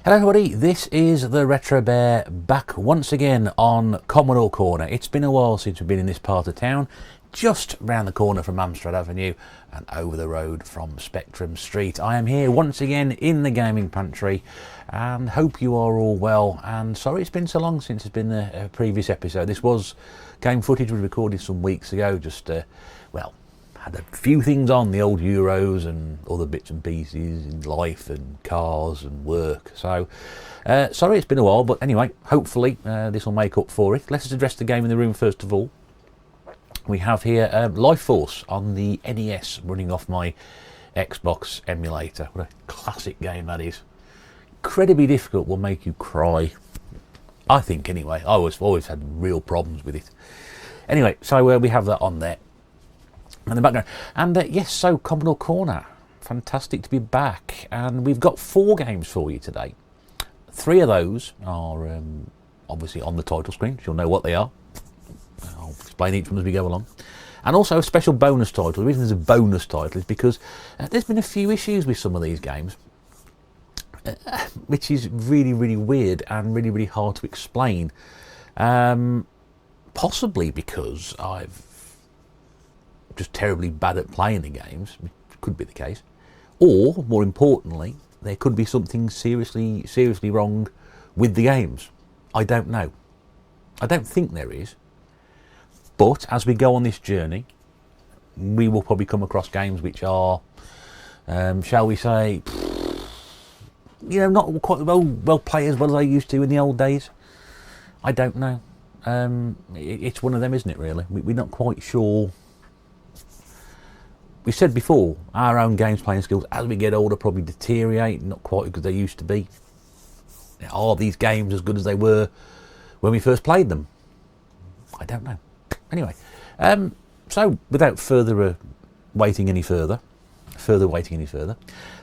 Hello everybody, this is the Retro Bear back once again on Commodore Corner. It's been a while since we've been in this part of town, just round the corner from Amstrad Avenue and over the road from Spectrum Street. I am here once again in the gaming pantry and hope you are all well, and sorry it's been so long since it's been a previous episode. This was game footage we recorded some weeks ago, just well, had a few things on, the old Euros and other bits and pieces in life and cars and work. So sorry it's been a while, but anyway, hopefully this will make up for it. Let's address the game in the room first of all. We have here Life Force on the NES running off my Xbox emulator. What a classic game that is. Incredibly difficult, will make you cry. I think anyway. I always had real problems with it. Anyway, so we have that on there in the background. And yes, so Commodore Corner. Fantastic to be back. And we've got 4 games for you today. 3 of those are obviously on the title screen, so you'll know what they are. I'll explain each one as we go along. And also a special bonus title. The reason there's a bonus title is because there's been a few issues with some of these games, which is really, really weird and really, really hard to explain. Possibly because I've just terribly bad at playing the games, which could be the case, or more importantly, there could be something seriously wrong with the games. I don't know. I don't think there is, but as we go on this journey, we will probably come across games which are, shall we say, you know, not quite well played as well as I used to in the old days. I don't know. It's one of them, isn't it? Really, we're not quite sure. We said before, our own games playing skills as we get older probably deteriorate, not quite as good as they used to be. Are these games as good as they were when we first played them? I don't know. Anyway, so without further waiting any further,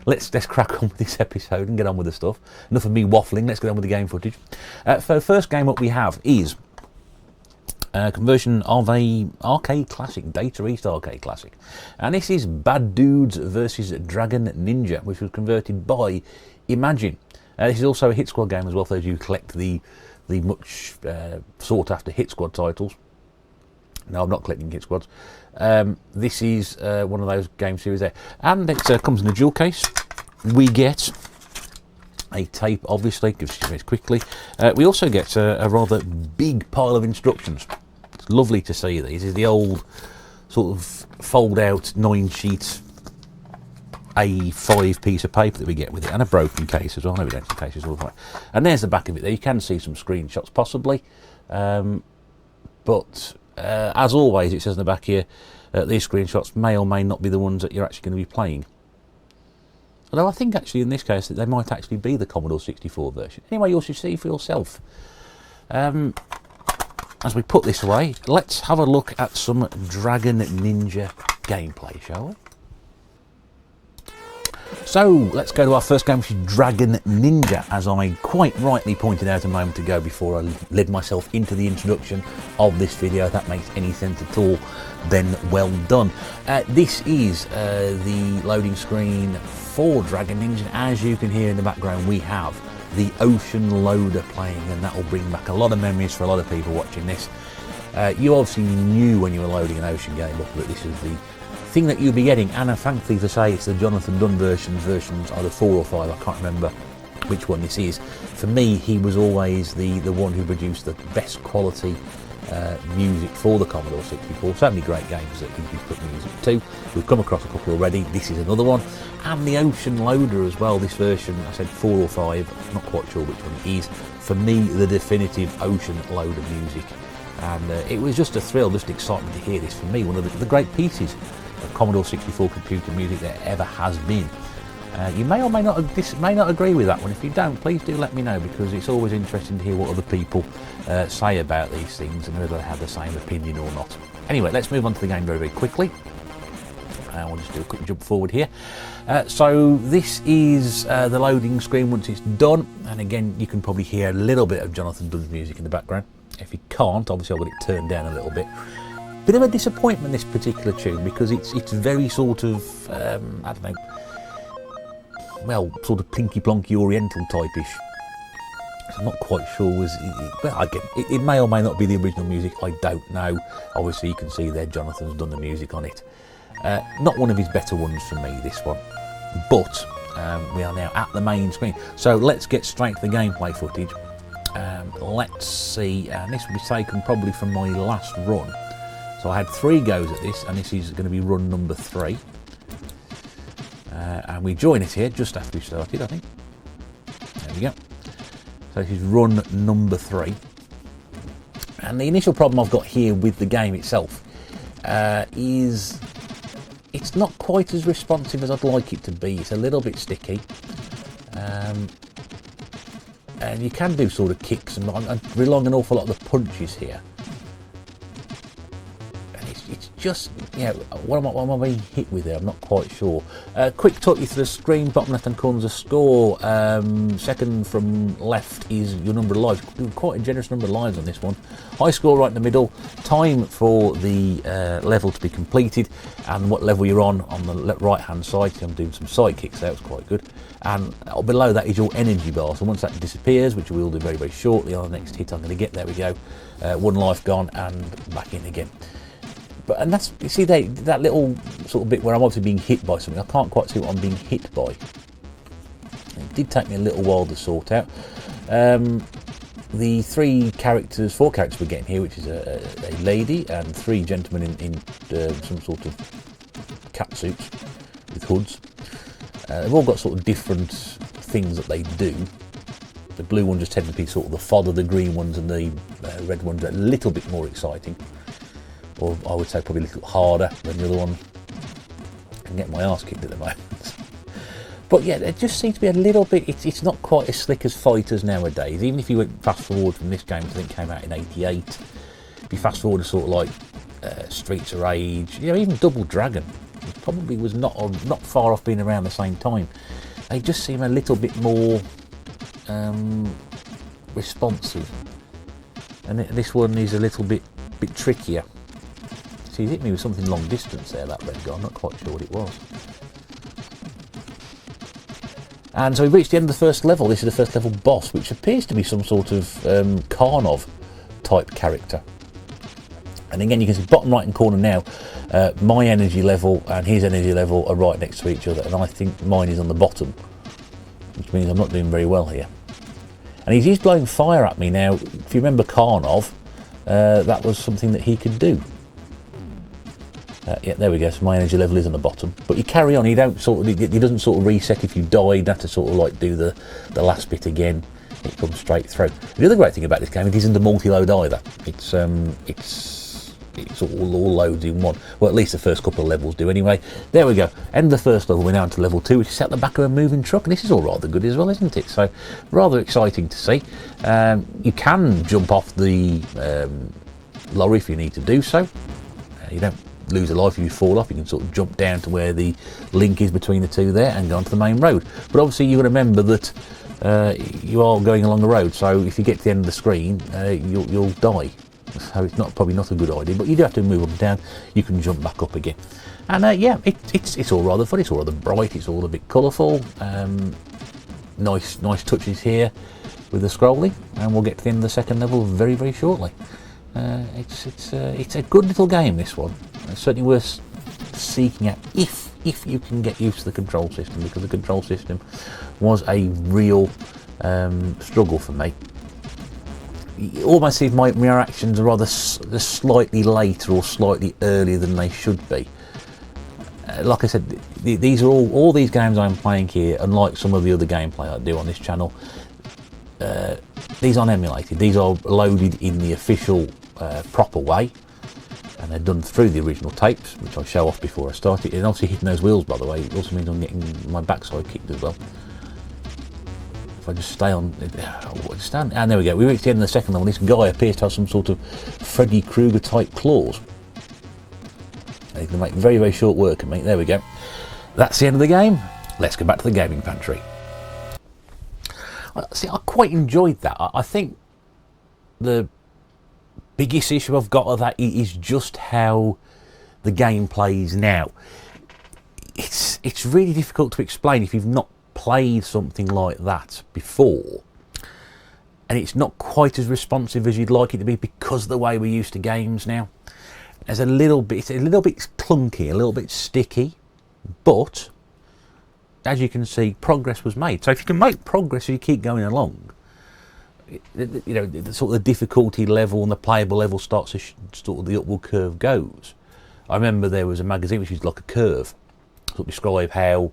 let's crack on with this episode and get on with the stuff. Enough of me waffling, let's get on with the game footage. So first game up we have is a conversion of a arcade classic, Data East arcade classic, and this is Bad Dudes versus DragonNinja, which was converted by Imagine. This is also a Hit Squad game as well, for those of you who collect the much sought after Hit Squad titles. No, I'm not collecting Hit Squads. This is one of those game series there, and it comes in a jewel case. We get a tape, obviously, gives you this quickly. We also get a rather big pile of instructions. It's lovely to see these. This is the old sort of fold out 9-sheet A5 piece of paper that we get with it, and a broken case as well. No, we don't. The case is all right. And there's the back of it there. You can see some screenshots possibly, but as always, it says in the back here, these screenshots may or may not be the ones that you're actually going to be playing. Although I think actually in this case that they might actually be the Commodore 64 version. Anyway, you should see for yourself. As we put this away, let's have a look at some DragonNinja gameplay, shall we? So let's go to our first game, which is DragonNinja, as I quite rightly pointed out a moment ago before I led myself into the introduction of this video. If that makes any sense at all, then well done. This is the loading screen for DragonNinja. As you can hear in the background, we have the Ocean Loader playing, and that will bring back a lot of memories for a lot of people watching this. You obviously knew when you were loading an Ocean game up that this is the thing that you'll be getting, and I'm thankfully to say it's the Jonathan Dunn versions either 4 or 5, I can't remember which one this is. For me, he was always the one who produced the best quality music for the Commodore 64. So many great games that he's put music to. We've come across a couple already. This is another one, and the Ocean Loader as well. This version, I said 4 or 5, I'm not quite sure which one it is. For me, the definitive Ocean Loader music, and it was just a thrill, just excitement to hear this. For me, one of the great pieces of Commodore 64 computer music there ever has been. You may or may not agree with that one. If you don't, please do let me know, because it's always interesting to hear what other people say about these things and whether they have the same opinion or not. Anyway, let's move on to the game very, very quickly. We'll just do a quick jump forward here. So this is the loading screen once it's done, and again you can probably hear a little bit of Jonathan Dunn's music in the background. If you can't, obviously I've got it turned down a little bit. Bit of a disappointment, this particular tune, because it's very sort of I don't know, well, sort of plinky plonky oriental type-ish I'm not quite sure well, again, it may or may not be the original music, I don't know. Obviously you can see there Jonathan's done the music on it. Not one of his better ones for me, this one, but we are now at the main screen, so let's get straight to the gameplay footage. Let's see, and this will be taken probably from my last run. So I had 3 goes at this, and this is going to be run number 3. And we join it here just after we started, I think. There we go. So this is run number 3. And the initial problem I've got here with the game itself is it's not quite as responsive as I'd like it to be. It's a little bit sticky. And you can do sort of kicks, and I'm relying an awful lot of the punches here. And it's just, you know, what am I being hit with there? I'm not quite sure. Quick talk you through the screen. Bottom left hand corner is a score. Second from left is your number of lives. Quite a generous number of lives on this one. High score right in the middle. Time for the level to be completed, and what level you're on the right hand side. I'm doing some side kicks there. It's quite good. And below that is your energy bar. So once that disappears, which we will do very, very shortly on the next hit I'm going to get, there we go. 1 life gone and back in again. And that's, you see that little sort of bit where I'm obviously being hit by something. I can't quite see what I'm being hit by. It did take me a little while to sort out. The 4 characters we're getting here, which is a lady and 3 gentlemen in some sort of cat suits with hoods. They've all got sort of different things that they do. The blue ones just tend to be sort of the fodder, the green ones and the red ones are a little bit more exciting. Or I would say probably a little harder than the other one. I can get my arse kicked at the moment. But yeah, it just seems to be a little bit, it's not quite as slick as fighters nowadays. Even if you went fast forward from this game, I think it came out in '88. If you fast forward to sort of like Streets of Rage, you know, even Double Dragon, it probably was not far off being around the same time. They just seem a little bit more responsive. And this one is a little bit trickier. See, he's hit me with something long distance there, that red guy. I'm not quite sure what it was. And so we've reached the end of the first level. This is the first level boss, which appears to be some sort of Karnov type character. And again, you can see bottom right hand corner now, my energy level and his energy level are right next to each other, and I think mine is on the bottom, which means I'm not doing very well here. And he's blowing fire at me now. If you remember Karnov, that was something that he could do. Yeah, there we go. So my energy level is on the bottom, but you carry on. He doesn't sort of reset if you die. You have to sort of like do the last bit again. It comes straight through. The other great thing about this game, it isn't a multi-load either. It's all loads in one. Well, at least the first couple of levels do anyway. There we go. End of the first level. We're now into level 2, which is at the back of a moving truck, and this is all rather good as well, isn't it? So rather exciting to see. You can jump off the lorry if you need to do so. You don't lose a life if you fall off. You can sort of jump down to where the link is between the two there and go onto the main road. But obviously you've got to remember that you are going along the road, so if you get to the end of the screen, you'll die. So it's probably not a good idea, but you do have to move up and down. You can jump back up again. And yeah, it's all rather fun. It's all rather bright. It's all a bit colourful. Nice touches here with the scrolling, and we'll get to the end of the second level very, very shortly. It's a good little game, this one. It's certainly worth seeking out if you can get used to the control system, because the control system was a real struggle for me. You almost see my reactions are rather slightly later or slightly earlier than they should be. Like I said, these are all these games I'm playing here, unlike some of the other gameplay I do on this channel. These aren't emulated. These are loaded in the official proper way, and they're done through the original tapes, which I'll show off before I start it. And obviously hitting those wheels, by the way, it also means I'm getting my backside kicked as well. If I just stay on, and there we go. We reached the end of the second level. This guy appears to have some sort of Freddy Krueger type claws. They can make very, very short work of me. There we go. That's the end of the game. Let's go back to the gaming pantry. See, I quite enjoyed that. I think the biggest issue I've got of that is just how the game plays now. It's really difficult to explain if you've not played something like that before. and it's not quite as responsive as you'd like it to be because of the way we're used to games now. It's a little bit clunky, a little bit sticky, but as you can see, progress was made. So if you can make progress as you keep going along, you know, the sort of the difficulty level and the playable level starts to sort of the upward curve goes. I remember there was a magazine which was like a curve, sort of describe how,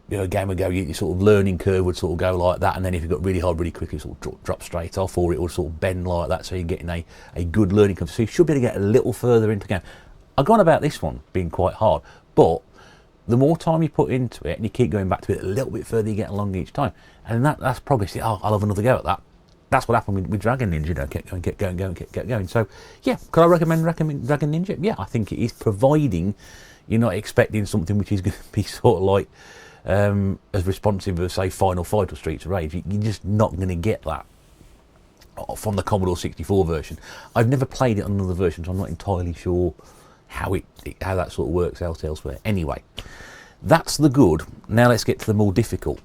you know, a game would go, your sort of learning curve would sort of go like that, and then if you got really hard really quickly, it sort of drop straight off, or it would sort of bend like that, so you're getting a good learning curve. So you should be able to get a little further into the game. I got on about this one being quite hard, but the more time you put into it and you keep going back to it a little bit further, you get along each time, and that's progress. Oh, I'll have another go at that. That's what happened with DragonNinja. You know, kept going. So yeah, could I recommend DragonNinja? Yeah, I think it is, providing you're not expecting something which is going to be sort of like as responsive as, say, Final Fight or Streets of Rage. You're just not going to get that from the Commodore 64 version. I've never played it on another version, so I'm not entirely sure how that sort of works out elsewhere. Anyway, that's the good. Now let's get to the more difficult.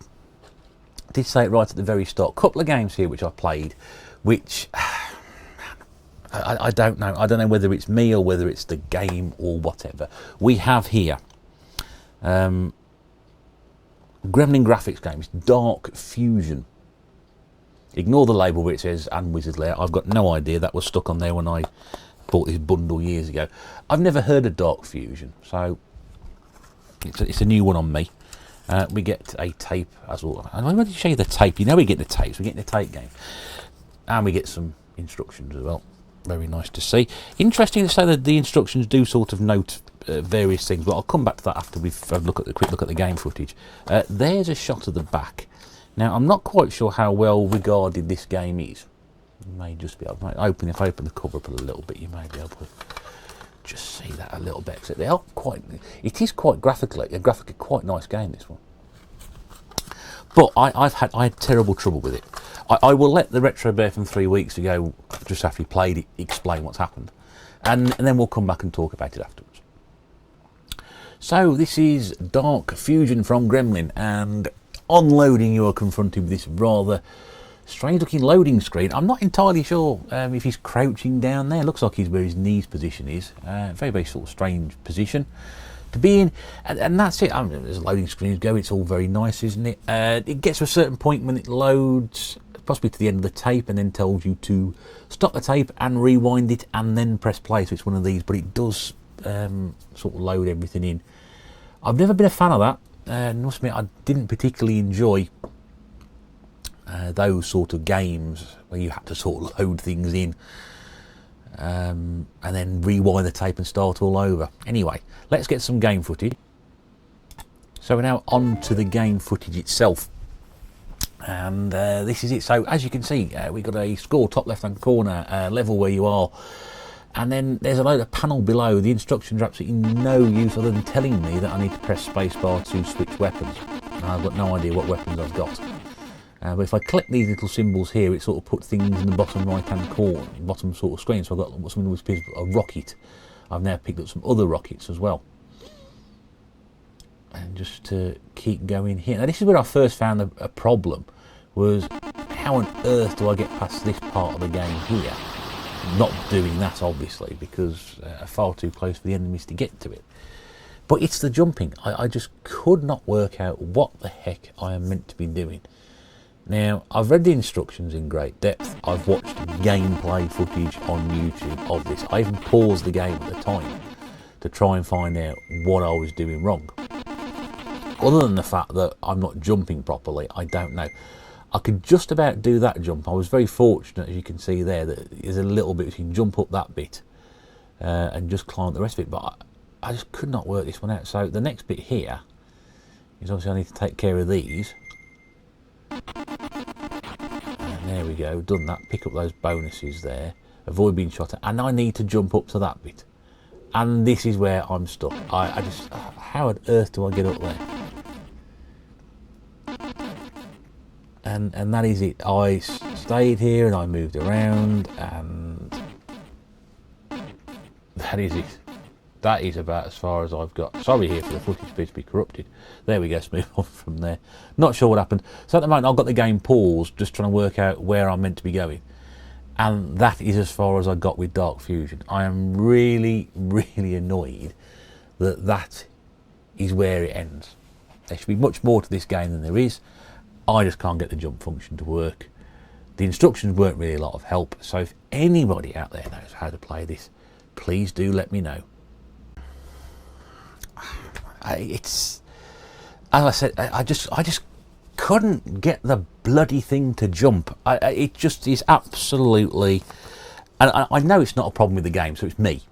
I did say it right at the very start. Couple of games here which I played, which I don't know. I don't know whether it's me or whether it's the game or whatever. We have here Gremlin graphics games, Dark Fusion. Ignore the label where it says and Wizard Lair. I've got no idea. That was stuck on there when I bought this bundle years ago. I've never heard of Dark Fusion, so it's a new one on me. We get a tape as well. I'm going to show you the tape. You know we get the tapes. We get the tape game. And we get some instructions as well. Very nice to see. Interesting to say that the instructions do sort of note various things, but I'll come back to that after we've had a quick look at the game footage. There's a shot of the back. Now, I'm not quite sure how well regarded this game is. You may just be able to open the cover up a little bit, you may be able to just see that a little bit. So they are it is quite graphically quite nice game, this one. But I had terrible trouble with it. I will let the Retro Bear from 3 weeks ago, just after he played it, explain what's happened. And then we'll come back and talk about it afterwards. So this is Dark Fusion from Gremlin, and on loading you are confronted with this rather strange looking loading screen. I'm not entirely sure if he's crouching down there. Looks like he's where his knees position is. Very sort of strange position to be in, and that's it. I mean, as loading screens go, it's all very nice, isn't it? It gets to a certain point when it loads, possibly to the end of the tape, and then tells you to stop the tape and rewind it and then press play. So it's one of these, but it does sort of load everything in. I've never been a fan of that. I must admit, I didn't particularly enjoy those sort of games where you had to sort of load things in and then rewind the tape and start all over. Anyway, let's get some game footage. So we're now on to the game footage itself, and this is it. So as you can see, we've got a score top left hand corner, level where you are, and then there's a load of panel below. The instructions are absolutely no use other than telling me that I need to press spacebar to switch weapons. And I've got no idea what weapons I've got. But if I click these little symbols here, it sort of puts things in the bottom right hand corner, bottom sort of screen. So I've got something which is a rocket. I've now picked up some other rockets as well. And just to keep going here. Now this is where I first found a problem, was how on earth do I get past this part of the game here? Not doing that, obviously, because far too close for the enemies to get to it. But it's the jumping. I just could not work out what the heck I am meant to be doing. Now, I've read the instructions in great depth. I've watched gameplay footage on YouTube of this. I even paused the game at the time to try and find out what I was doing wrong. Other than the fact that I'm not jumping properly, I don't know. I could just about do that jump. I was very fortunate, as you can see there, that there's a little bit, you can jump up that bit and just climb the rest of it, but I just could not work this one out. So the next bit here is obviously I need to take care of these. And there we go, done that. Pick up those bonuses there, avoid being shot at, and I need to jump up to that bit. And this is where I'm stuck. I just, how on earth do I get up there? And that is it. I stayed here and I moved around, and that is it. that is about as far as I've got. Sorry here for the footage speed to be corrupted. There we go, let's move on from there. Not sure what happened. So at the moment I've got the game paused, just trying to work out where I'm meant to be going. And that is as far as I got with Dark Fusion. I am really, really annoyed that that is where it ends. There should be much more to this game than there is. I just can't get the jump function to work. The instructions weren't really a lot of help, so if anybody out there knows how to play this, please do let me know. It's, as I said, I just couldn't get the bloody thing to jump. It just is absolutely, and I know it's not a problem with the game, so it's me.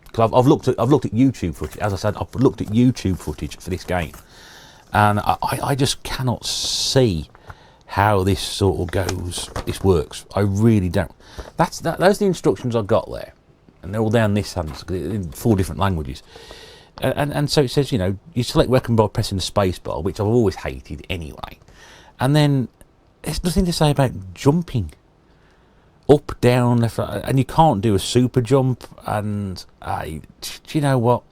Because I've looked at YouTube footage. As I said, I've looked at YouTube footage for this game, and I just cannot see how this sort of goes. This works. I really don't. Those are the instructions I've got there, and they're all down this hand in 4 different languages. And so it says, you know, you select weapon by pressing the space bar, which I've always hated anyway. And then there's nothing to say about jumping. Up, down, left, right, and you can't do a super jump. And do you know what?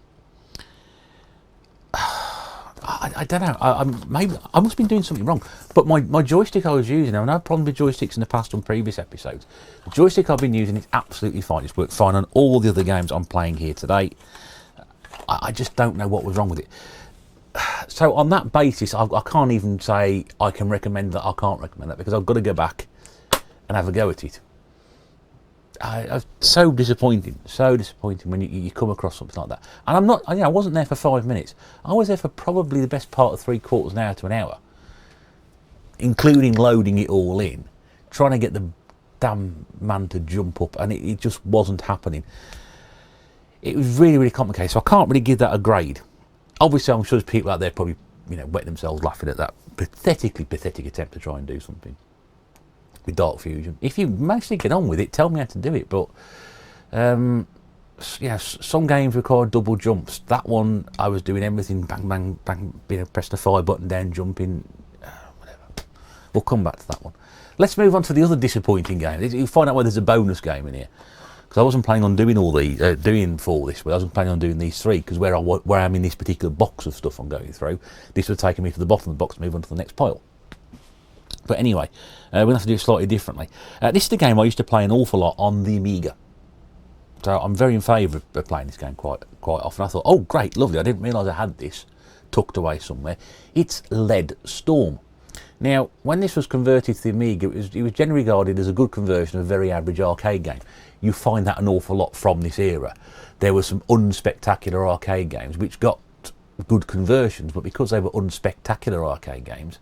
I don't know. Maybe I must have been doing something wrong. But my joystick I was using, and I've probably joysticks in the past on previous episodes. The joystick I've been using is absolutely fine. It's worked fine on all the other games I'm playing here today. I just don't know what was wrong with it. So on that basis, I can't even say I can recommend that. I can't recommend that because I've got to go back and have a go at it. I was so disappointing when you come across something like that. And I'm not, I wasn't there for 5 minutes. I was there for probably the best part of 3/4 an hour to an hour, including loading it all in, trying to get the damn man to jump up, and it just wasn't happening. It was really, really complicated, so I can't really give that a grade. Obviously, I'm sure there's people out there probably, wet themselves laughing at that pathetic attempt to try and do something with Dark Fusion. If you manage to get on with it, tell me how to do it. But some games require double jumps. That one, I was doing everything, bang, bang, bang, press the fire button down, jumping, whatever. We'll come back to that one. Let's move on to the other disappointing game. You'll find out why there's a bonus game in here. Because I wasn't planning on doing all these, doing 4 this week. I wasn't planning on doing these 3 because where I'm in this particular box of stuff I'm going through, this would have taken me to the bottom of the box and move on to the next pile. But anyway, we'll have to do it slightly differently. This is the game I used to play an awful lot on the Amiga. So I'm very in favour of playing this game quite often. I thought, oh great, lovely, I didn't realise I had this tucked away somewhere. It's Lead Storm. Now, when this was converted to the Amiga, it was generally regarded as a good conversion of a very average arcade game. You find that an awful lot from this era. There were some unspectacular arcade games which got good conversions, but because they were unspectacular arcade games,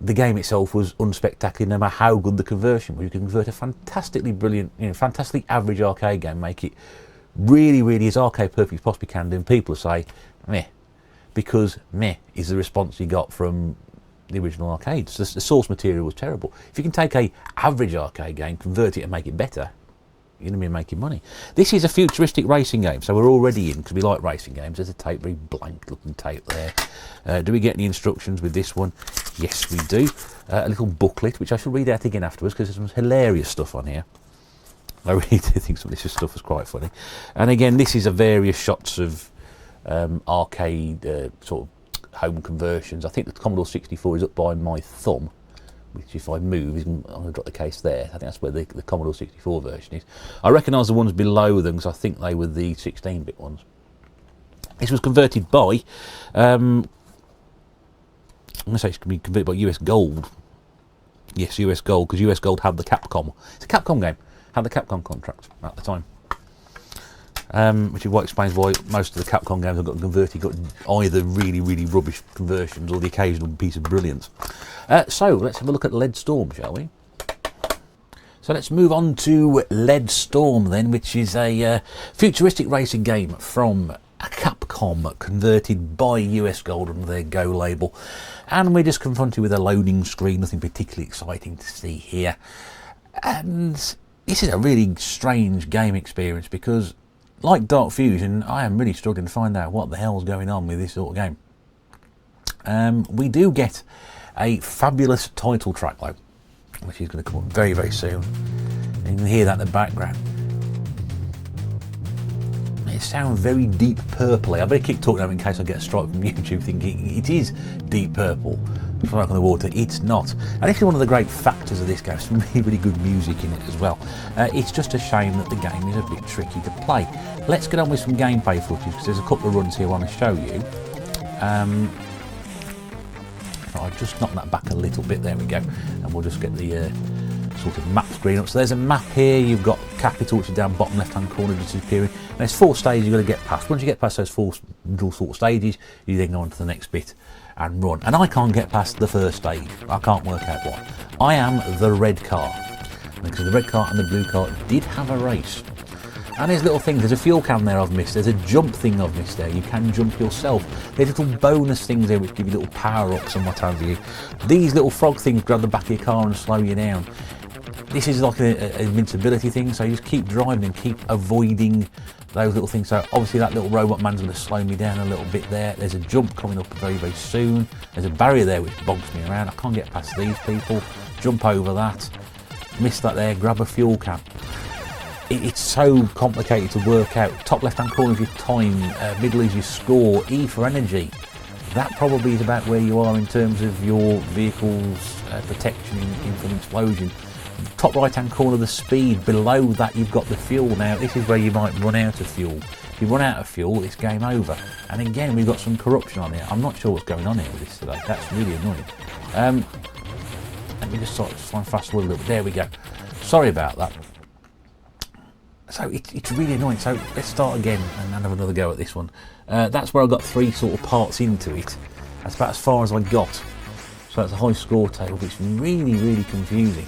the game itself was unspectacular no matter how good the conversion was. You can convert a fantastically brilliant, fantastically average arcade game, make it really, really as arcade perfect as possibly can do, and people say, meh, because meh is the response you got from the original arcades. The source material was terrible. If you can take a average arcade game, convert it and make it better, you're going to be making money. This is a futuristic racing game, so we're already in, because we like racing games. There's a tape, very blank looking tape there. Do we get any instructions with this one? Yes, we do. A little booklet, which I shall read out again afterwards, because there's some hilarious stuff on here. I really do think some of this stuff was quite funny. And again, this is a various shots of arcade sort of home conversions. I think the Commodore 64 is up by my thumb, which if I move, I'm going to drop the case there. I think that's where the Commodore 64 version is. I recognise the ones below them because I think they were the 16-bit ones. This was converted by, I'm going to say it's going to be converted by US Gold. Yes, US Gold, because US Gold had the Capcom. It's a Capcom game. Had the Capcom contract at the time. Which is what explains why most of the Capcom games have got converted, got either really, really rubbish conversions or the occasional piece of brilliance. So let's have a look at Lead Storm, shall we? So let's move on to Lead Storm then, which is a futuristic racing game from Capcom, converted by US Gold under their Go label. And we're just confronted with a loading screen, nothing particularly exciting to see here. And this is a really strange game experience because, like Dark Fusion, I am really struggling to find out what the hell's going on with this sort of game. We do get a fabulous title track though, which is going to come up very, very soon. And you can hear that in the background. It sounds very deep purpley. I better keep talking over in case I get a strike from YouTube thinking it is deep purple. Smoke on the water, it's not. And actually one of the great factors of this game, some really good music in it as well. It's just a shame that the game is a bit tricky to play. Let's get on with some gameplay footage because there's a couple of runs here I want to show you. I'll just knock that back a little bit, there we go, and we'll just get the sort of map screen up. So there's a map here, you've got capital which is down bottom left hand corner disappearing, and there's 4 stages you've got to get past. Once you get past those 4 little sort of stages, you then go on to the next bit and run. And I can't get past the first stage, I can't work out why. I am the red car, because the red car and the blue car did have a race. And there's little things, there's a fuel can there I've missed, there's a jump thing I've missed there, you can jump yourself. There's little bonus things there which give you little power-ups and what have you. These little frog things grab the back of your car and slow you down. This is like an invincibility thing, so you just keep driving and keep avoiding those little things. So obviously that little robot man's going to slow me down a little bit there. There's a jump coming up very, very soon. There's a barrier there which bogs me around. I can't get past these people. Jump over that. Miss that there, grab a fuel can. It's so complicated to work out. Top left-hand corner is your time, middle is your score, E for energy. That probably is about where you are in terms of your vehicle's protection from explosion. Top right-hand corner, the speed. Below that, you've got the fuel. Now, this is where you might run out of fuel. If you run out of fuel, it's game over. And again, we've got some corruption on here. I'm not sure what's going on here with this today. That's really annoying. Let me just sort of try and fast forward a little bit. There we go. Sorry about that. So it's really annoying. So let's start again and have another go at this one. That's where I got 3 sort of parts into it. That's about as far as I got. So that's a high score table. It's really, really confusing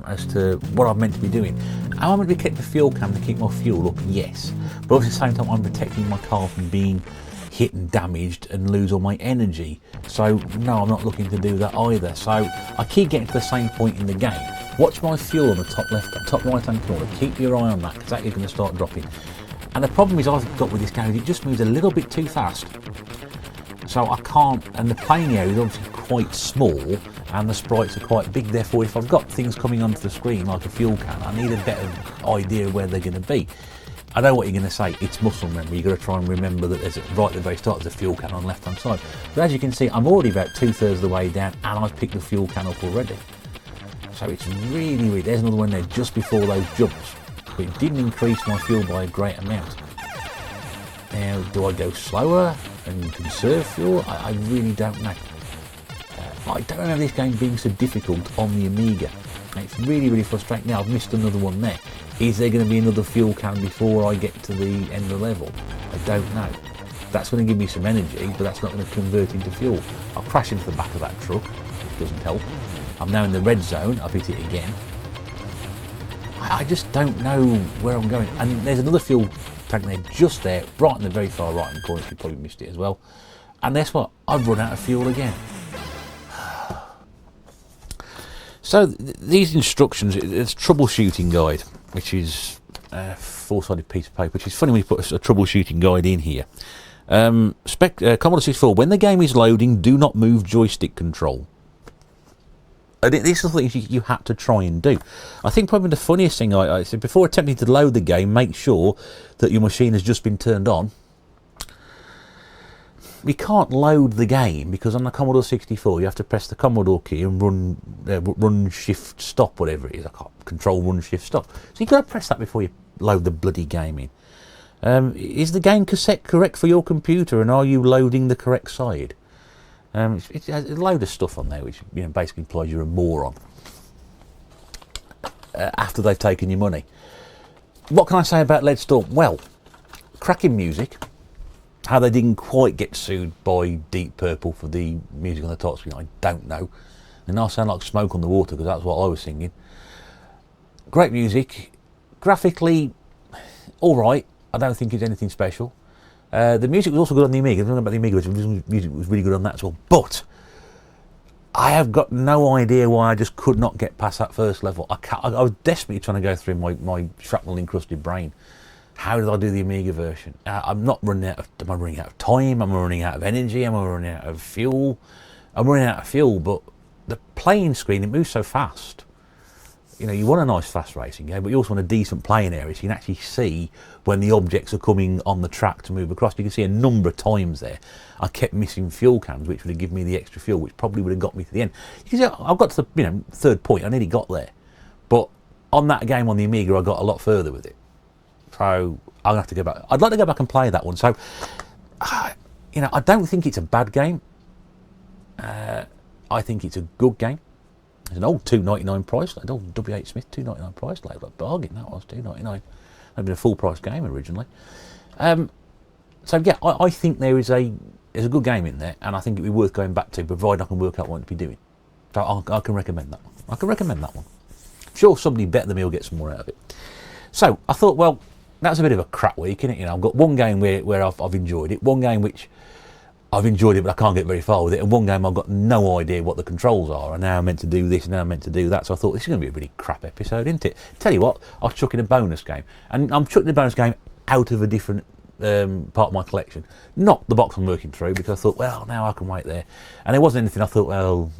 as to what I'm meant to be doing. Am I meant to be keep the fuel can to keep my fuel up? Yes. But at the same time, I'm protecting my car from being hit and damaged and lose all my energy. So no, I'm not looking to do that either. So I keep getting to the same point in the game. Watch my fuel on the top right hand corner. Keep your eye on that because that is going to start dropping. And the problem is I've got with this game is it just moves a little bit too fast. So I can't, and the playing area is obviously quite small and the sprites are quite big, therefore if I've got things coming onto the screen like a fuel can, I need a better idea of where they're going to be. I know what you're going to say, it's muscle memory, you've got to try and remember that there's right at the very start there's a fuel can on the left hand side. But as you can see, I'm already about 2/3 of the way down and I've picked the fuel can up already. So it's really, there's another one there just before those jumps. But it didn't increase my fuel by a great amount. Now, do I go slower and conserve fuel? I really don't know. I don't remember this game being so difficult on the Amiga. It's really frustrating. Now, I've missed another one there. Is there going to be another fuel can before I get to the end of the level? I don't know. That's going to give me some energy, but that's not going to convert into fuel. I'll crash into the back of that truck, which doesn't help. I'm now in the red zone, I've hit it again. I just don't know where I'm going. And there's another fuel tank there, just there, right in the very far right hand corner, you probably missed it as well. And guess what? I've run out of fuel again. So these instructions, it's a troubleshooting guide, which is a 4-sided piece of paper, which is funny when you put a troubleshooting guide in here. Commodore 64, when the game is loading, do not move joystick control. And these are the things you had to try and do. I think probably the funniest thing I said, before attempting to load the game, make sure that your machine has just been turned on. We can't load the game because on the Commodore 64 you have to press the Commodore key and run shift stop, whatever it is. I can't control run shift stop. So you've got to press that before you load the bloody game in. Is the game cassette correct for your computer and are you loading the correct side? It has a load of stuff on there which basically implies you're a moron after they've taken your money. What can I say about Lead Storm? Well, cracking music. How they didn't quite get sued by Deep Purple for the music on the top screen, I don't know. They now sound like Smoke on the Water because that's what I was singing. Great music. Graphically, alright. I don't think it's anything special. The music was also good on the Amiga. About the Amiga, the music was really good on that as well. But I have got no idea why I just could not get past that first level. I was desperately trying to go through my shrapnel-encrusted brain. How did I do the Amiga version? I'm not running out of. Am I running out of time? Am I running out of energy? Am I running out of fuel? I'm running out of fuel, but the playing screen, it moves so fast. you know, you want a nice fast racing game, but you also want a decent playing area so you can actually see when the objects are coming on the track to move across. You can see a number of times there I kept missing fuel cans, which would have given me the extra fuel, which probably would have got me to the end. You can see I've got to the, you know, third point. I nearly got there, but on that game on the Amiga, I got a lot further with it. So I'm gonna have to go back. I'd like to go back and play that one. So, you know, I don't think it's a bad game. I think it's a good game. It's an old $2.99 price, like old W.H. Smith $2.99 price, like a bargain. That was $2.99. That'd been a full price game originally. So yeah, I think there's a good game in there, and I think it'd be worth going back to, provided I can work out what to be doing. So I can recommend that one. I can recommend that one. I'm sure somebody better than me will get some more out of it. So I thought, well, that's a bit of a crap week, isn't it? You know, I've got one game where I've enjoyed it, one game which I've enjoyed it, but I can't get very far with it, and one game I've got no idea what the controls are, and now I'm meant to do this, and now I'm meant to do that. So I thought, this is going to be a really crap episode, isn't it? Tell you what, I'll chuck in a bonus game, and I'm chucking a bonus game out of a different part of my collection, not the box I'm working through, because I thought, well, now I can wait there, and there wasn't anything. I thought, well,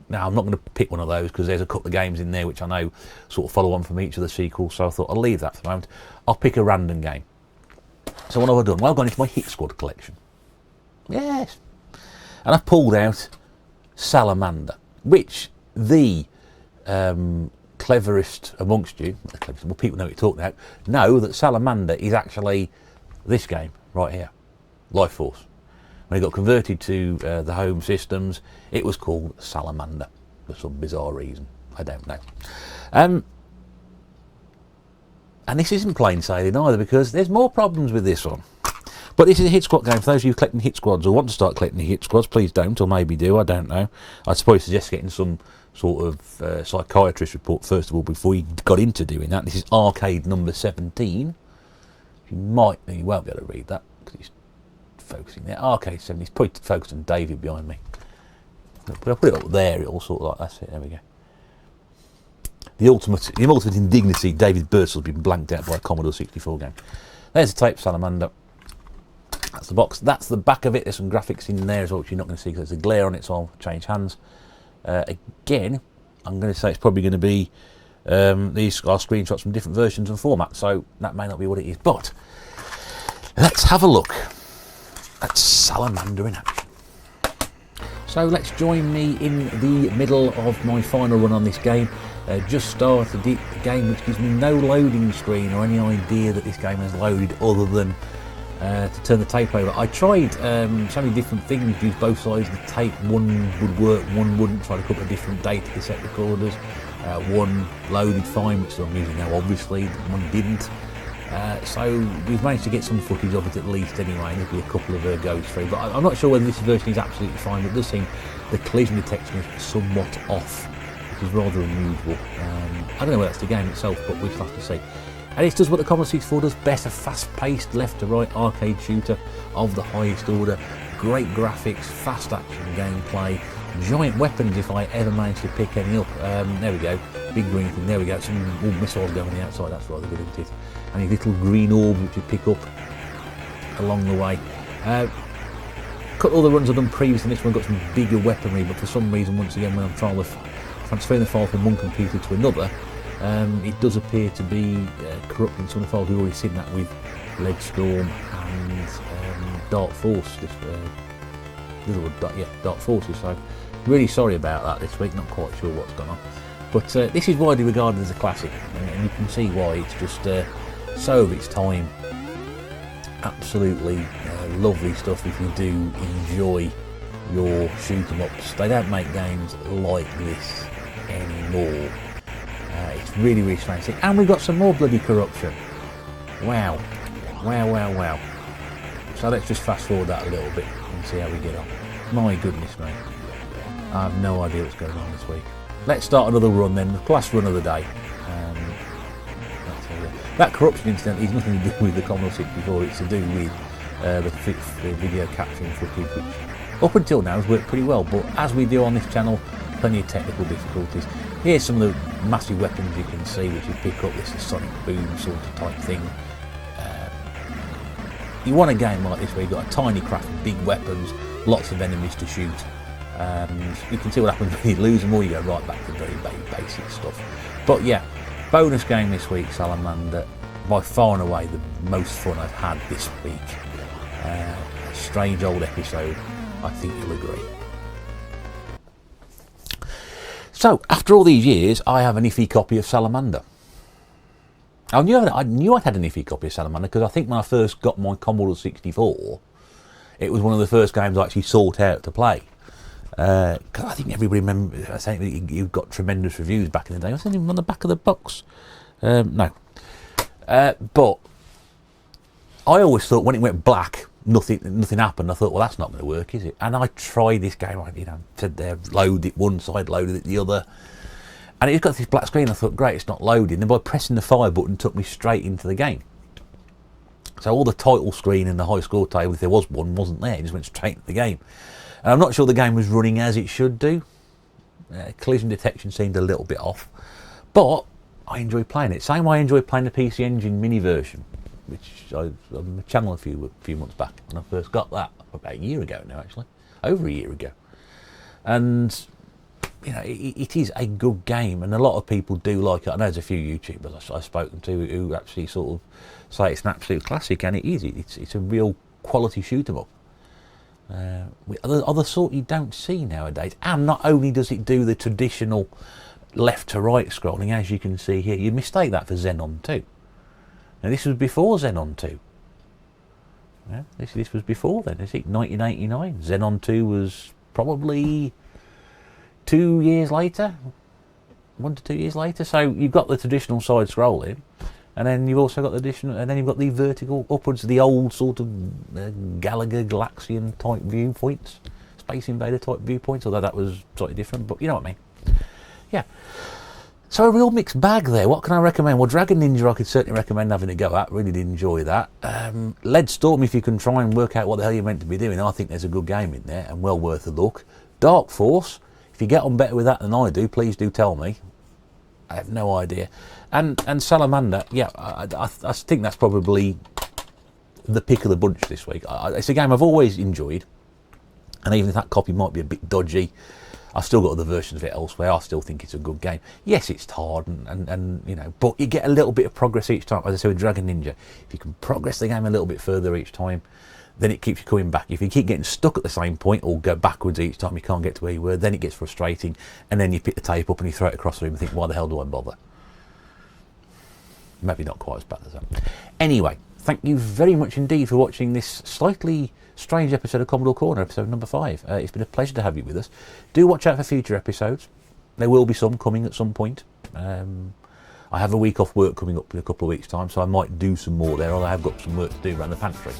no, I'm not going to pick one of those because there's a couple of games in there which I know sort of follow on from each of the sequels, so I thought I'll leave that for the moment. I'll pick a random game. So what have I done? Well, I've gone into my Hit Squad collection. Yes. And I've pulled out Salamander, which the cleverest amongst you, well, people know what you're talking about, know that Salamander is actually this game right here, Life Force. When it got converted to the home systems, it was called Salamander for some bizarre reason. I don't know. And this isn't plain sailing either, because there's more problems with this one. But this is a Hit Squad game. For those of you collecting Hit Squads or want to start collecting Hit Squads, please don't, or maybe do, I don't know. I'd suppose suggest getting some sort of psychiatrist report first of all before you got into doing that. This is arcade number 17. You won't be able to read that because it's focusing there. Arcade 17. It's probably focused on David behind me. I'll put it up there. It'll sort of like, that's it. There we go. The ultimate indignity. David Birtle's been blanked out by a Commodore 64 game. There's a tape Salamander. That's the box. That's the back of it. There's some graphics in there as well, which you're not going to see because there's a glare on it, so I'll change hands. Again, I'm going to say it's probably going to be these are screenshots from different versions and formats, so that may not be what it is. But let's have a look at Salamander in action. So let's join me in the middle of my final run on this game. Just started the game, which gives me no loading screen or any idea that this game has loaded other than to turn the tape over. I tried so many different things, used both sides of the tape. One would work, one wouldn't. Tried a couple of different data cassette recorders. One loaded fine, which I'm using now obviously, one didn't. So we've managed to get some footage of it at least anyway, maybe a couple of goes through, but I'm not sure whether this version is absolutely fine, but it does seem the collision detection is somewhat off, which is rather unusual. I don't know whether that's the game itself, but we'll have to see. And it does what the Commodore 64 does best, a fast-paced left-to-right arcade shooter of the highest order. Great graphics, fast action gameplay, giant weapons if I ever manage to pick any up. There we go, big green thing, there we go, some missiles going on the outside, that's rather good, isn't it? And these little green orbs which you pick up along the way. Cut all the runs I've done previously, this one got some bigger weaponry, but for some reason, once again, when I'm trying to transfer the file from one computer to another, it does appear to be corrupting some of the files. We've already seen that with Lead Storm and Dark Force. Dark Forces. So really sorry about that this week. Not quite sure what's gone on, but this is widely regarded as a classic, and you can see why. It's just so of its time. Absolutely lovely stuff if you do enjoy your shoot 'em ups. They don't make games like this anymore. It's really, really strange. And we've got some more bloody corruption. Wow. Wow. So let's just fast forward that a little bit and see how we get on. My goodness me. I have no idea what's going on this week. Let's start another run then, the last run of the day. That corruption incident is nothing to do with the Commodore 64, it's to do with the video capturing footage, which up until now has worked pretty well, but as we do on this channel, plenty of technical difficulties. Here's some of the massive weapons you can see, which you pick up. This is Sonic Boom sort of type thing. You want a game like this where you've got a tiny craft with big weapons, lots of enemies to shoot. You can see what happens when you lose them, or you go right back to very basic stuff. But yeah, bonus game this week, Salamander. By far and away the most fun I've had this week. A strange old episode, I think you'll agree. So, after all these years, I have an iffy copy of Salamander. I knew I'd had an iffy copy of Salamander because I think when I first got my Commodore 64, it was one of the first games I actually sought out to play. Because I think everybody remembers saying you got tremendous reviews back in the day. I think even on the back of the box. No. But I always thought when it went black, nothing happened. I thought, well, that's not going to work, is it? And I tried this game. I said there, load it one side, loaded it the other, and it got this black screen. I thought, great, it's not loading. And by pressing the fire button, took me straight into the game. So all the title screen and the high score table, if there was one, wasn't there. It just went straight into the game. And I'm not sure the game was running as it should do. Collision detection seemed a little bit off, but I enjoyed playing it. Same way I enjoyed playing the PC Engine mini version, which I on the channel a few months back when I first got that, about a year ago now, actually, over a year ago. And it is a good game, and a lot of people do like it. I know there's a few YouTubers I've spoken to who actually sort of say it's an absolute classic, and it is. It's a real quality shoot 'em up. Other sort you don't see nowadays. And not only does it do the traditional left to right scrolling, as you can see here, you'd mistake that for Xenon 2. Now this was before Xenon 2. Yeah, this was before then, is it? 1989. Xenon 2 was probably 2 years later, 1 to 2 years later. So you've got the traditional side scrolling, and then you've also got the additional, and then you've got the vertical upwards, the old sort of Gallagher Galaxian type viewpoints, Space Invader type viewpoints. Although that was slightly different, but you know what I mean. Yeah. So a real mixed bag there. What can I recommend? Well, DragonNinja I could certainly recommend having a go at. Really did enjoy that. Lead Storm, if you can try and work out what the hell you're meant to be doing, I think there's a good game in there and well worth a look. Dark Force, if you get on better with that than I do, please do tell me. I have no idea. And Salamander, yeah, I think that's probably the pick of the bunch this week. It's a game I've always enjoyed, and even if that copy might be a bit dodgy, I've still got other versions of it elsewhere. I still think it's a good game. Yes, it's hard, and but you get a little bit of progress each time. As I say with DragonNinja, if you can progress the game a little bit further each time, then it keeps you coming back. If you keep getting stuck at the same point or go backwards each time you can't get to where you were, then it gets frustrating, and then you pick the tape up and you throw it across the room and think, why the hell do I bother? Maybe not quite as bad as that. Anyway, thank you very much indeed for watching this slightly strange episode of Commodore Corner, episode number 5. It's been a pleasure to have you with us. Do watch out for future episodes. There will be some coming at some point. I have a week off work coming up in a couple of weeks' time, so I might do some more there, although I have got some work to do around the pantry.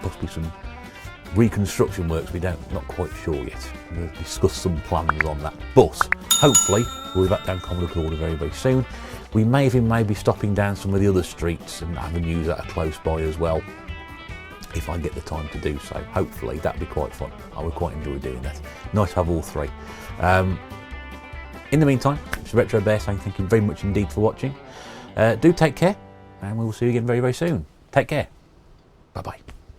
Possibly some reconstruction works, not quite sure yet. We'll discuss some plans on that. But hopefully we'll be back down Commodore Corner very, very soon. We may be stopping down some of the other streets and avenues that are close by as well, if I get the time to do so. Hopefully that'd be quite fun. I would quite enjoy doing that. Nice to have all three. In the meantime, it's Retro Bear saying thank you very much indeed for watching. Do take care, and we will see you again very, very soon. Take care. Bye-bye.